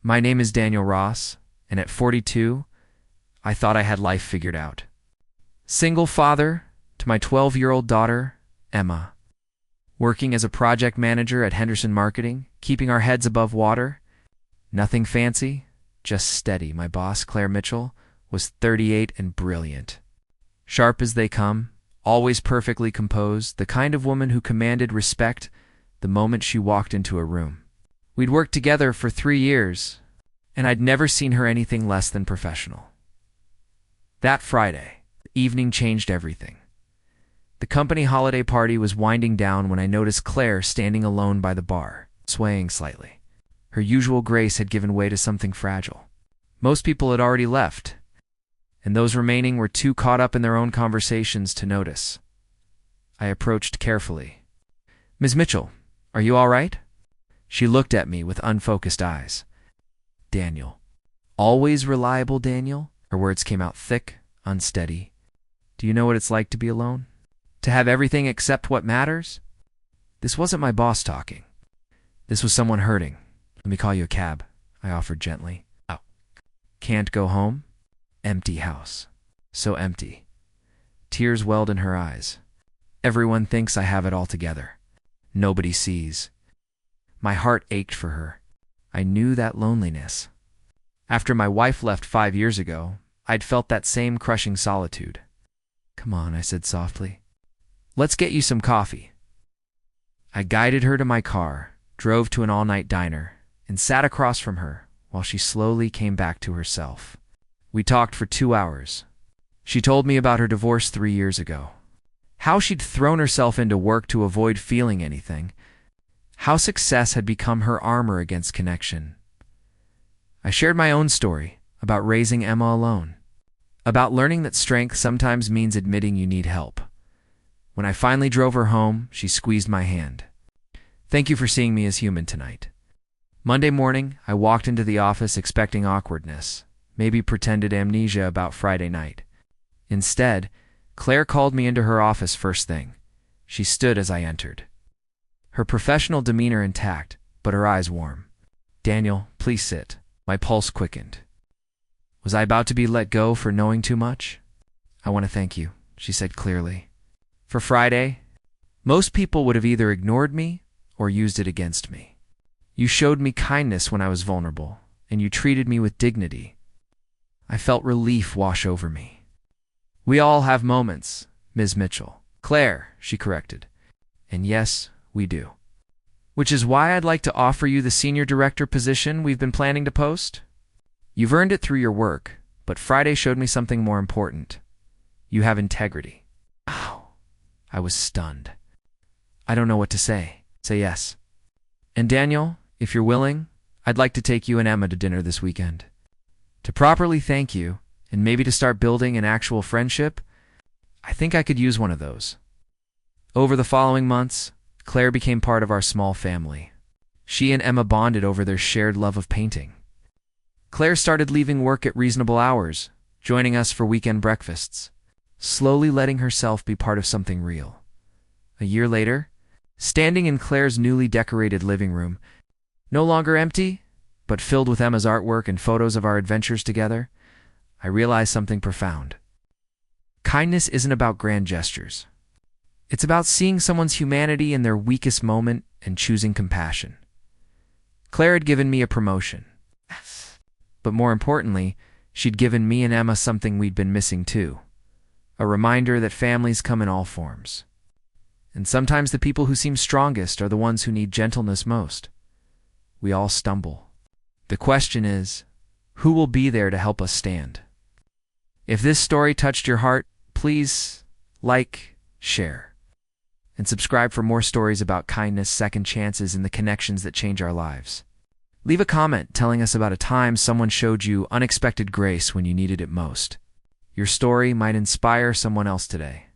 My name is Daniel Ross, and at 42, I thought I had life figured out. Single father to my 12-year-old daughter, Emma. Working as a project manager at Henderson Marketing, keeping our heads above water. Nothing fancy, just steady. My boss, Claire Mitchell, was 38 and brilliant. Sharp as they come, always perfectly composed, the kind of woman who commanded respect the moment she walked into a room. We'd worked together for 3 years, and I'd never seen her anything less than professional. That Friday, the evening changed everything. The company holiday party was winding down when I noticed Claire standing alone by the bar, swaying slightly. Her usual grace had given way to something fragile. Most people had already left, and those remaining were too caught up in their own conversations to notice. I approached carefully. "Ms. Mitchell, are you all right?" She looked at me with unfocused eyes. "Daniel. Always reliable, Daniel?" Her words came out thick, unsteady. "Do you know what it's like to be alone? To have everything except what matters?" This wasn't my boss talking. This was someone hurting. "Let me call you a cab," I offered gently. "Oh. Can't go home?" Empty house. So empty. Tears welled in her eyes. Everyone thinks I have it all together. Nobody sees. My heart ached for her. I knew that loneliness. After my wife left 5 years ago, I'd felt that same crushing solitude. "Come on," I said softly. "Let's get you some coffee." I guided her to my car, drove to an all-night diner, and sat across from her while she slowly came back to herself. We talked for 2 hours. She told me about her divorce 3 years ago. How she'd thrown herself into work to avoid feeling anything. How success had become her armor against connection. I shared my own story about raising Emma alone. About learning that strength sometimes means admitting you need help. When I finally drove her home, she squeezed my hand. "Thank you for seeing me as human tonight." Monday morning, I walked into the office expecting awkwardness, maybe pretended amnesia about Friday night. Instead, Claire called me into her office first thing. She stood as I entered. Her professional demeanor intact, but her eyes warm. "Daniel, please sit." My pulse quickened. Was I about to be let go for knowing too much? "I want to thank you," she said clearly. "For Friday, most people would have either ignored me or used it against me. You showed me kindness when I was vulnerable, and you treated me with dignity." I felt relief wash over me. "We all have moments, Ms. Mitchell." "Claire," she corrected. "And yes, we do. Which is why I'd like to offer you the senior director position we've been planning to post. You've earned it through your work, but Friday showed me something more important. You have integrity." Ow. I was stunned. I don't know what to say. Say yes. "And Daniel, if you're willing, I'd like to take you and Emma to dinner this weekend. To properly thank you, and maybe to start building an actual friendship, I think I could use one of those." Over the following months, Claire became part of our small family. She and Emma bonded over their shared love of painting. Claire started leaving work at reasonable hours, joining us for weekend breakfasts, slowly letting herself be part of something real. A year later, standing in Claire's newly decorated living room, no longer empty, but filled with Emma's artwork and photos of our adventures together, I realized something profound. Kindness isn't about grand gestures. It's about seeing someone's humanity in their weakest moment and choosing compassion. Claire had given me a promotion. But more importantly, she'd given me and Emma something we'd been missing too. A reminder that families come in all forms. And sometimes the people who seem strongest are the ones who need gentleness most. We all stumble. The question is, who will be there to help us stand? If this story touched your heart, please like, share, and subscribe for more stories about kindness, second chances, and the connections that change our lives. Leave a comment telling us about a time someone showed you unexpected grace when you needed it most. Your story might inspire someone else today.